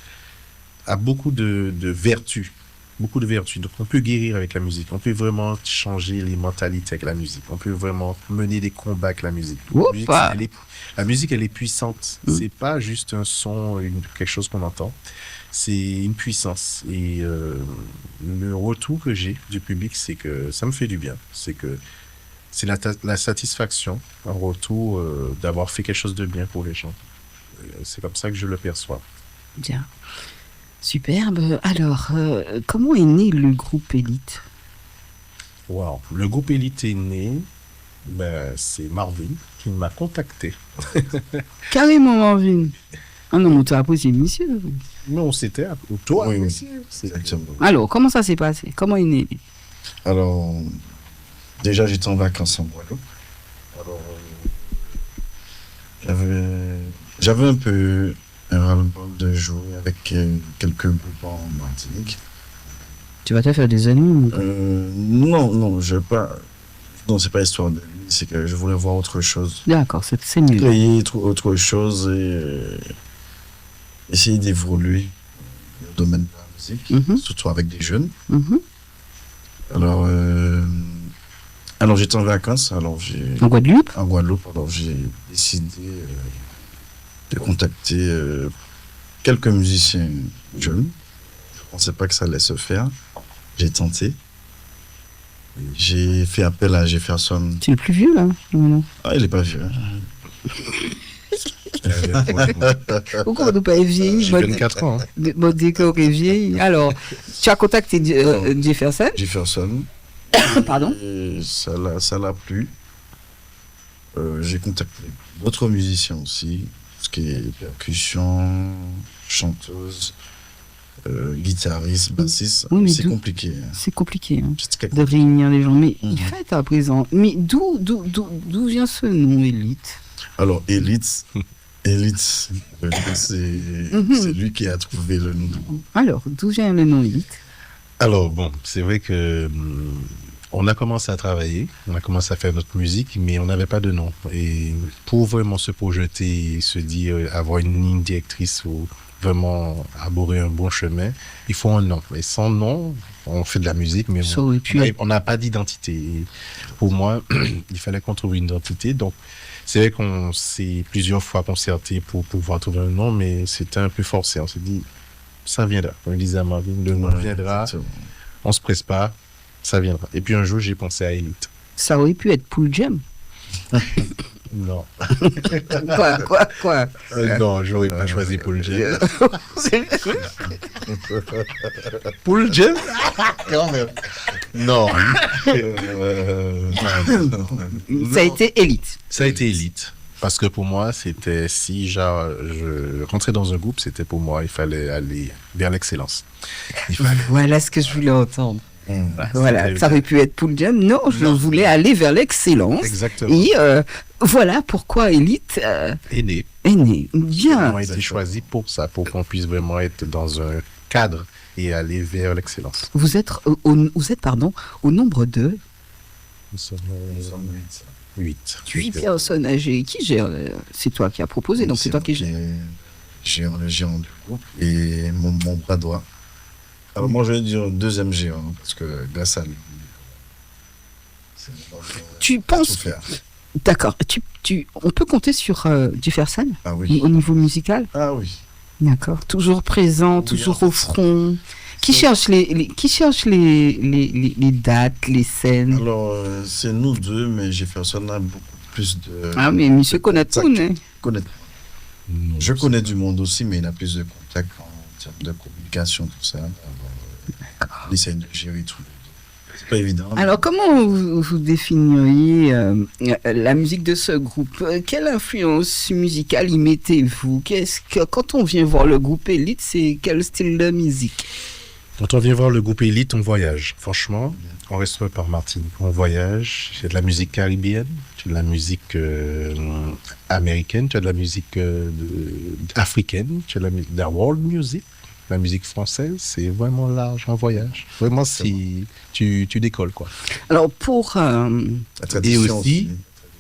Speaker 6: vertus. Beaucoup de vertus. Donc, on peut guérir avec la musique. On peut vraiment changer les mentalités avec la musique. On peut vraiment mener des combats avec la musique. La musique, elle est puissante. C'est pas juste un son, quelque chose qu'on entend. C'est une puissance. Et le retour que j'ai du public, c'est que ça me fait du bien. C'est la satisfaction, en retour d'avoir fait quelque chose de bien pour les gens. C'est comme ça que je le perçois.
Speaker 3: Bien. Superbe. Alors, comment est né le groupe Élite?
Speaker 6: Wow. Le groupe Élite est né, c'est Marvin qui m'a contacté.
Speaker 3: Carrément, Marvin. Ah non, mais tu as posé monsieur.
Speaker 6: Mais on s'était toi.
Speaker 5: Oui,
Speaker 6: monsieur.
Speaker 5: Exactement.
Speaker 3: Alors, comment ça s'est passé? Comment est né?
Speaker 5: Alors, déjà, j'étais en vacances en Guadeloupe. Alors, j'avais un peu un ras-le-bol de jouer avec quelques groupes en Martinique.
Speaker 3: Tu vas te faire des amis?
Speaker 5: Non, je veux pas. Non, c'est pas histoire de lui, c'est que je voulais voir autre chose.
Speaker 3: D'accord, c'est mieux.
Speaker 5: Créer autre chose et essayer d'évoluer dans le domaine de la musique, surtout avec des jeunes. Alors j'étais en vacances,
Speaker 3: en Guadeloupe?
Speaker 5: En Guadeloupe, alors j'ai décidé de contacter quelques musiciens jeunes. Je pensais pas que ça allait se faire. J'ai tenté. J'ai fait appel à Jefferson.
Speaker 3: Tu es le plus vieux là?
Speaker 5: Ah, il est pas vieux. Hein.
Speaker 3: Pourquoi on ne pas vieilli?
Speaker 6: J'ai 24 ans. Hein.
Speaker 3: Mon décor est vieilli. Alors, tu as contacté Jefferson?
Speaker 5: Jefferson.
Speaker 3: Pardon?
Speaker 5: Ça l'a plu. J'ai contacté d'autres musiciens aussi, ce qui est percussion, chanteuse, guitariste, bassiste.
Speaker 3: Oui, mais
Speaker 5: c'est compliqué.
Speaker 3: C'est compliqué hein,
Speaker 5: C'est très
Speaker 3: de réunir les gens. Mais
Speaker 5: Mhm.
Speaker 3: il fait à présent. Mais d'où vient ce nom, Élite?
Speaker 5: Alors, Elite, c'est lui qui a trouvé le nom.
Speaker 3: Alors, d'où vient le nom Élite?
Speaker 6: Alors bon, c'est vrai que on a commencé à travailler, on a commencé à faire notre musique, mais on n'avait pas de nom. Et pour vraiment se projeter, se dire, avoir une ligne directrice ou vraiment aborder un bon chemin, il faut un nom. Et sans nom, on fait de la musique, mais
Speaker 3: Ça aurait pu être-
Speaker 6: on n'a pas d'identité. Et pour moi, il fallait qu'on trouve une identité. Donc, c'est vrai qu'on s'est plusieurs fois concerté pour pouvoir trouver un nom, mais c'était un peu forcé. On s'est dit, ça viendra. Comme disait à Marvin, le nom viendra.
Speaker 5: Exactement.
Speaker 6: On se presse pas, ça viendra. Et puis un jour, j'ai pensé à Elite.
Speaker 3: Ça aurait pu être Pool Jam.
Speaker 6: Non.
Speaker 3: Quoi
Speaker 6: Non, j'aurais pas choisi Paul Jam. Paul Jam? Quand même. Non.
Speaker 3: Ça a été Élite.
Speaker 6: Ça a été Elite. Parce que pour moi, c'était si je rentrais dans un groupe, c'était pour moi, il fallait aller vers l'excellence. Il fallait.
Speaker 3: Voilà ce que je voulais entendre. Voilà,
Speaker 6: C'était-
Speaker 3: ça aurait pu être Pool Jam. Non, je voulais aller vers l'excellence.
Speaker 6: Exactement.
Speaker 3: Et voilà pourquoi Élite
Speaker 6: Aîné.
Speaker 3: est née. Bien.
Speaker 6: On a été choisi pour ça, pour qu'on puisse vraiment être dans un cadre et aller vers l'excellence.
Speaker 3: Vous êtes au nombre de
Speaker 6: Nous sommes 8.
Speaker 3: 8 personnes âgées. Qui gère C'est toi qui as proposé, donc c'est toi qui gère.
Speaker 5: Gère le gérant du groupe et mon bras droit. Alors moi je vais dire deuxième gérant parce que grâce à lui,
Speaker 3: Tu
Speaker 5: tout
Speaker 3: penses
Speaker 5: faire.
Speaker 3: D'accord. On peut compter sur Jefferson
Speaker 5: Ah oui.
Speaker 3: au niveau musical.
Speaker 5: Ah oui.
Speaker 3: D'accord. Toujours présent,
Speaker 5: Oui,
Speaker 3: toujours
Speaker 5: en
Speaker 3: au
Speaker 5: fait,
Speaker 3: front. Qui cherche les dates, les scènes.
Speaker 5: Alors c'est nous deux, mais Jefferson a beaucoup plus de.
Speaker 3: Ah mais monsieur connaît tout,
Speaker 5: Exact.
Speaker 3: hein.
Speaker 5: Connaître. Je connais du monde aussi, mais il a plus de contacts en termes de communication, tout ça. Alors, il essaie de gérer tout. C'est pas évident.
Speaker 3: Alors, comment vous définiriez la musique de ce groupe? Quelle influence musicale y mettez-vous? Quand on vient voir le groupe Élite, c'est quel style de musique?
Speaker 6: Quand on vient voir le groupe Elite, on voyage. Franchement, on reste pas par Martinique. On voyage. Il y a de la musique caribéenne, tu as de la musique américaine, tu as de la musique africaine, tu as de la world music, la musique française. C'est vraiment large, un voyage. Vraiment, si tu décolles, quoi.
Speaker 3: Alors, pour...
Speaker 5: La tradition
Speaker 6: Et aussi,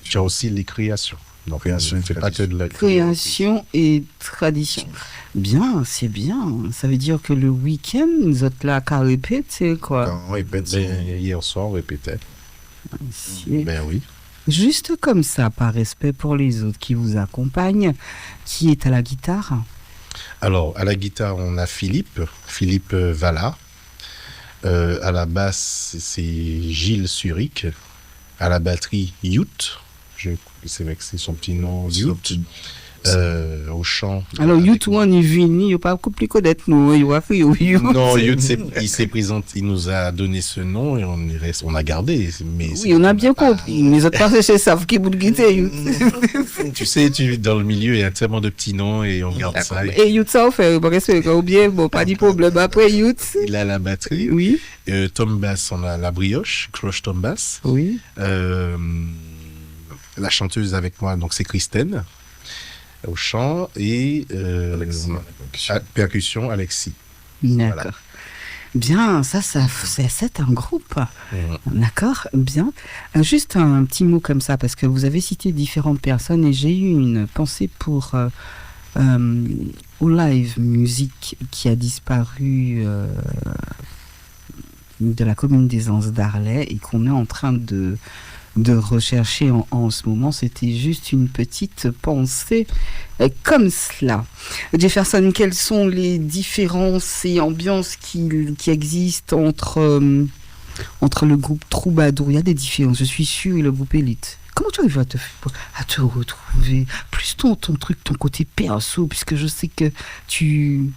Speaker 6: tu as aussi les créations. Donc,
Speaker 5: Création
Speaker 6: on
Speaker 5: et
Speaker 6: ne fait pas que de la
Speaker 3: création et tradition. Bien, c'est bien. Ça veut dire que le week-end, vous êtes là qu'à répéter, quoi.
Speaker 5: Quand on répète,
Speaker 6: Ben, hier soir, on répétait.
Speaker 3: C'est-
Speaker 6: Ben oui.
Speaker 3: Juste comme ça, par respect pour les autres qui vous accompagnent, qui est à la guitare?
Speaker 6: Alors, à la guitare, on a Philippe Valla. À la basse, c'est Gilles Suric. À la batterie, Yout. C'est vrai que c'est son petit nom, Yout. Au chant.
Speaker 3: Alors,
Speaker 6: avec-
Speaker 3: YouTube, on est venu, il n'y a pas plus connaître nous, il y a fait You.
Speaker 6: Non, Yout, il s'est présenté, il nous a donné ce nom et on a gardé. Mais
Speaker 3: Oui, on a bien compris. Les autres personnes savent qui vous le guider, You.
Speaker 6: Tu sais, dans le milieu, il y a tellement de petits noms et on garde ça.
Speaker 3: Et You, ça, on fait, bon, respect, ou bien, bon, pas de problème. Après, You.
Speaker 6: Il a la batterie.
Speaker 3: Oui.
Speaker 6: Tom Bass, on a la brioche, Cloche Tom Bass.
Speaker 3: Oui.
Speaker 6: La chanteuse avec moi, donc c'est Christine, au chant, et percussion, Alexis.
Speaker 3: D'accord.
Speaker 6: Voilà.
Speaker 3: Bien, c'est un groupe.
Speaker 6: Mhm.
Speaker 3: D'accord, bien. Juste un petit mot comme ça, parce que vous avez cité différentes personnes et j'ai eu une pensée pour au live musique qui a disparu de la commune des Anses d'Arlay et qu'on est en train de rechercher en ce moment. C'était juste une petite pensée comme cela. Jefferson, quelles sont les différences et ambiances qui existent entre le groupe Troubadour? Il y a des différences, je suis sûr, et le groupe Élite. Comment tu arrives à te retrouver plus ton truc, ton côté perso, puisque je sais que tu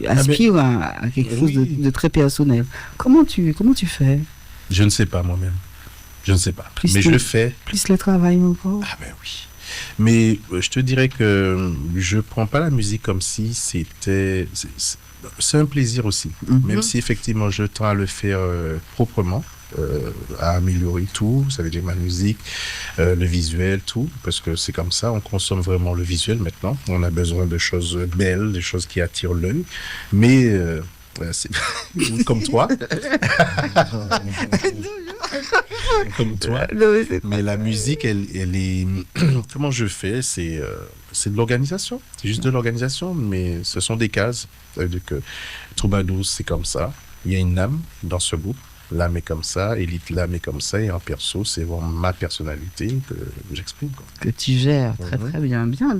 Speaker 3: aspires à quelque chose de très personnel. Comment tu fais?
Speaker 6: Je ne sais pas moi-même. Je ne sais pas.
Speaker 3: Plus
Speaker 6: mais je le fais.
Speaker 3: Plus le travail encore.
Speaker 6: Ah ben oui. Mais je te dirais que je prends pas la musique comme si c'était... C'est un plaisir aussi. Même si effectivement je tends à le faire proprement, à améliorer tout, ça veut dire ma musique, le visuel, tout, parce que c'est comme ça, on consomme vraiment le visuel maintenant. On a besoin de choses belles, des choses qui attirent l'œil. Mais... c'est comme toi. Comme toi. Mais la musique, elle est... Comment je fais? C'est de l'organisation. C'est juste de l'organisation, mais ce sont des cases. Ça veut dire que Troubadour, c'est comme ça. Il y a une âme dans ce groupe. L'âme est comme ça, Élite, l'âme est comme ça. Et en perso, c'est vraiment ma personnalité que j'exprime.
Speaker 3: Que tu gères très très bien. Bien.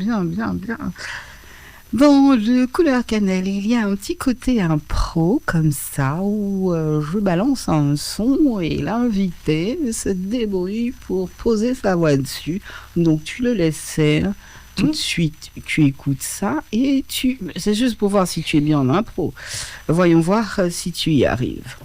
Speaker 3: Dans le Couleur Cannelle, il y a un petit côté impro comme ça où je balance un son et l'invité se débrouille pour poser sa voix dessus. Donc tu le laisses faire. Tout de suite, tu écoutes ça et c'est juste pour voir si tu es bien en impro. Voyons voir si tu y arrives.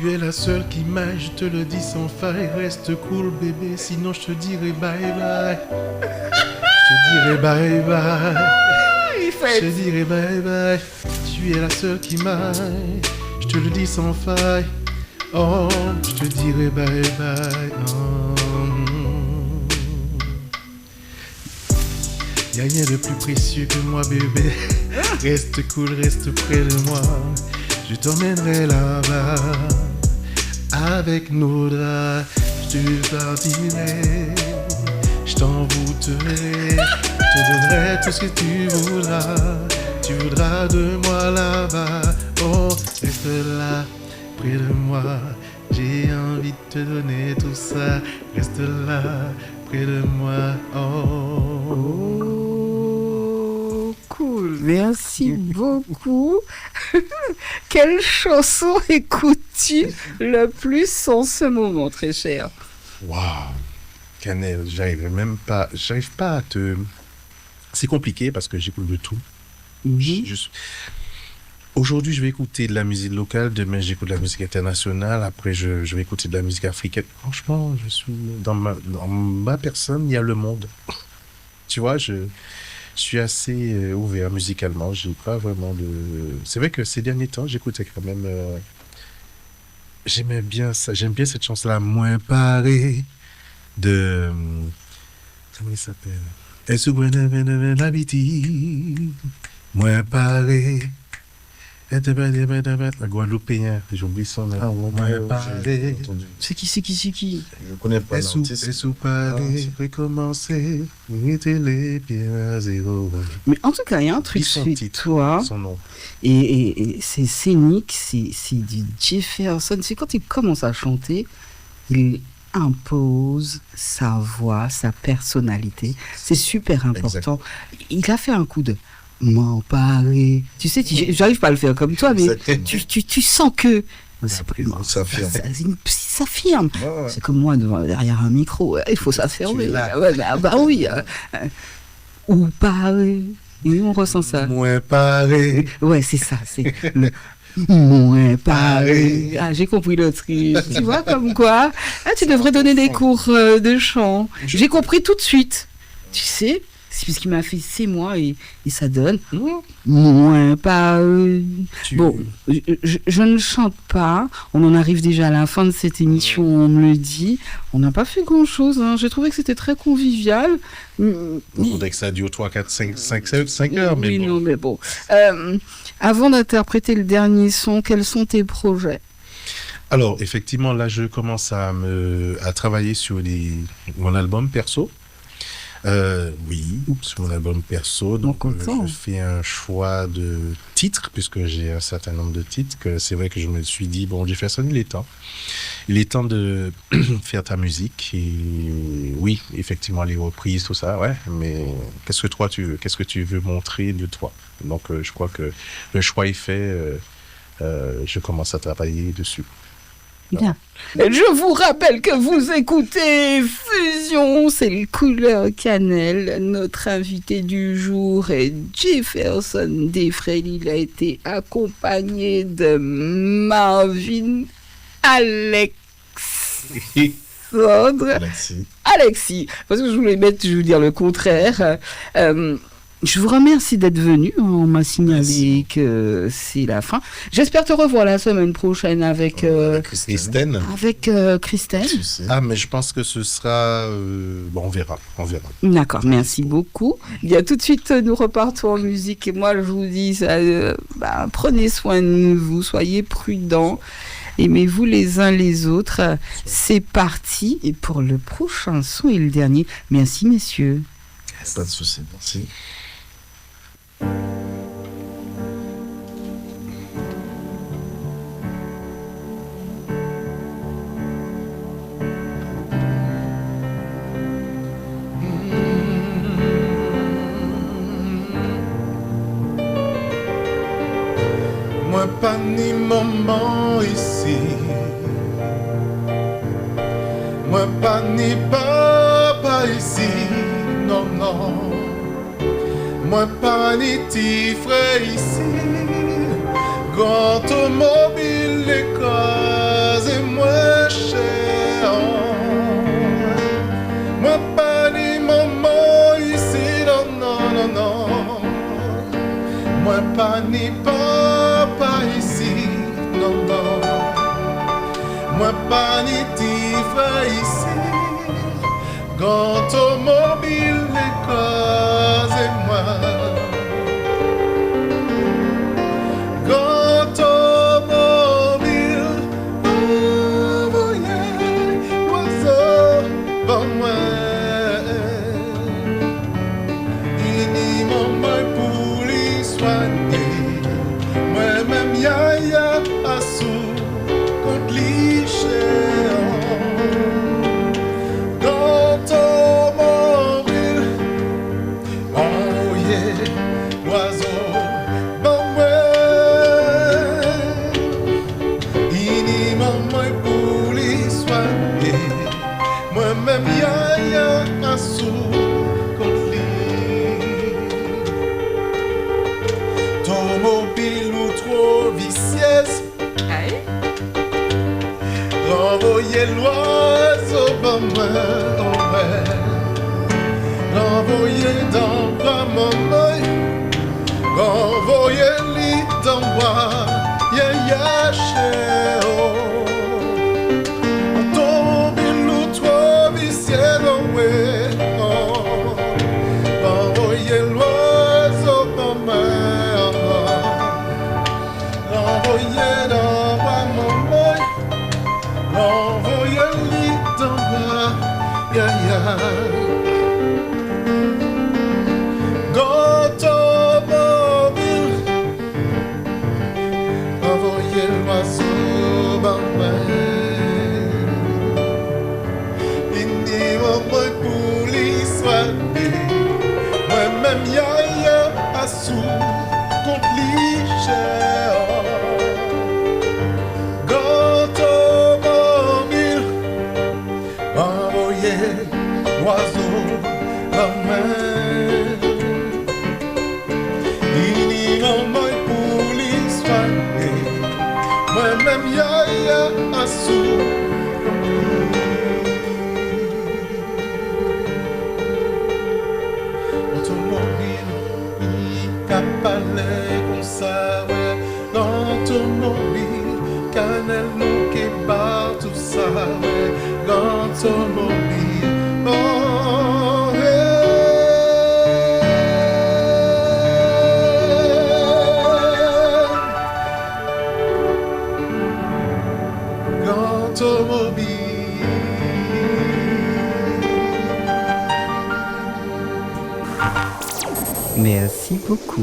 Speaker 4: Tu es la seule qui m'aille, je te le dis sans faille. Reste cool bébé, sinon je te dirai bye bye. Je te dirai bye bye. Je te dirai bye bye. Tu es la seule qui m'aille, je te le dis sans faille. Oh, je te dirai bye bye. Y'a rien de plus précieux que moi bébé. Reste cool, reste près de moi. Je t'emmènerai là-bas, avec nos draps, je te partirai, je t'envoûterai, je te donnerai tout ce que tu voudras de moi là-bas. Oh, reste là, près de moi, j'ai envie de te donner tout ça, reste là, près de moi. Oh.
Speaker 3: Cool, merci beaucoup. Quelle chanson écoutes-tu le plus en ce moment, très cher?
Speaker 6: Waouh, Cannelle, j'arrive pas à te... C'est compliqué parce que j'écoute de tout. Aujourd'hui, je vais écouter de la musique locale, demain, j'écoute de la musique internationale, après, je vais écouter de la musique africaine. Franchement, je suis dans ma personne, il y a le monde. Tu vois, je suis assez ouvert musicalement. J'ai pas vraiment de... C'est vrai que ces derniers temps, j'écoutais quand même... J'aimais bien ça. J'aime bien cette chanson-là, Moins paré, de... Comment il s'appelle? Est-ce que l'habitude? Moins paré. La Guadeloupéen, j'ai oublié son nom. Moins paré.
Speaker 3: C'est qui?
Speaker 5: Je connais pas l'artiste.
Speaker 6: Est-ce paré, recommencer, mettez les pieds à zéro.
Speaker 3: Mais en tout cas, il y a un truc
Speaker 6: Son
Speaker 3: sur
Speaker 6: titre,
Speaker 3: toi,
Speaker 6: son nom.
Speaker 3: et c'est scénique, c'est du Jefferson. C'est quand il commence à chanter, il impose sa voix, sa personnalité. C'est super important. Il a fait un coup de m'emparer. Tu sais, j'arrive pas à le faire comme toi, mais tu sens que
Speaker 5: Ça affirme.
Speaker 3: Ça s'affirme.
Speaker 5: Ouais.
Speaker 3: C'est comme moi derrière un micro. Il faut s'affirmer. Ouais, bah oui. Ou parler. Et on ressent ça.
Speaker 6: Moins paré.
Speaker 3: Ouais, c'est ça. C'est le moins paré. Ah, j'ai compris le truc. Tu vois, comme quoi. Ah, tu devrais donner des cours de chant. J'ai compris tout de suite. Tu sais, c'est ce qui m'a fait, c'est moi, et ça donne moins paré. Bon, je ne chante pas. On en arrive déjà à la fin de cette émission, on me le dit. On n'a pas fait grand-chose. Hein. J'ai trouvé que c'était très convivial.
Speaker 6: Il faudrait que ça dure 3, 4, 5 heures. Mais
Speaker 3: oui,
Speaker 6: bon.
Speaker 3: non, mais bon. Avant d'interpréter le dernier son, quels sont tes projets?
Speaker 6: Alors, effectivement, là, je commence à travailler sur mon album perso. Oui, sur mon album perso. Donc, je fais un choix de titres, puisque j'ai un certain nombre de titres, que c'est vrai que je me suis dit, bon, Jefferson, il est temps. Il est temps de faire ta musique. Et oui, effectivement, les reprises, tout ça, ouais. Mais qu'est-ce que tu veux montrer de toi? Donc, je crois que le choix est fait. Je commence à travailler dessus.
Speaker 3: Bien. Je vous rappelle que vous écoutez Fusion, c'est le couleur cannelle. Notre invité du jour est Jefferson Defrel. Il a été accompagné de Marvin Alexandre. Alexis. Parce que je voulais dire le contraire. Je vous remercie d'être venu. On m'a signalé que c'est la fin. J'espère te revoir la semaine prochaine avec
Speaker 6: Christine.
Speaker 3: Avec Christine.
Speaker 6: Ah, mais je pense que ce sera... bon, on verra.
Speaker 3: D'accord, merci beaucoup. Bien, tout de suite, nous repartons en musique. Et moi, je vous dis, prenez soin de vous, soyez prudents. Aimez-vous les uns les autres. C'est parti. Et pour le prochain son et le dernier, merci messieurs.
Speaker 5: Pas de souci, merci.
Speaker 4: Moi pas ni maman ici, moi pas ni papa ici, non non. Moi pas ni petit frère ici, quand automobile l'écrase moins cher. Moi pas ni maman ici, non non non non. Moi pas ni papa ici, non non. Moi pas ni petit frère ici, quand automobile l'écrase moi. Quand automobile envoyait l'oiseau par moi. Il n'y m'a pour les soigner. Moi-même yaya à sous contre l'ichet. Quand automobile envoyait l'oiseau par moi. Il n'y m'a pour les soigner. Moi-même yaya à sous contre automobile ou trop vicieuse, renvoyer l'oiseau par moi, renvoyer dans bras mon œil, renvoyer lit dans moi, ya cher. Automobile ou trop vicieuse, renvoyer l'oiseau par moi. Envoyez dans moi mon boy, envoyez lui dans moi, ya ya. Quand automobile, envoyez l'oiseau dans moi. Il n'y a pas pour l'histoire, moi-même ya ya à sous contre l'hiver. Oiseau, la main. Il n'y a pas pour l'histoire. Moi-même, y'a à sous. Automobile, il t'a parlé comme ça, ouais. Automobile, cannelle, nous qui bat tout ça, ouais. Automobile. Oh, hey. Automobile.
Speaker 3: Merci beaucoup.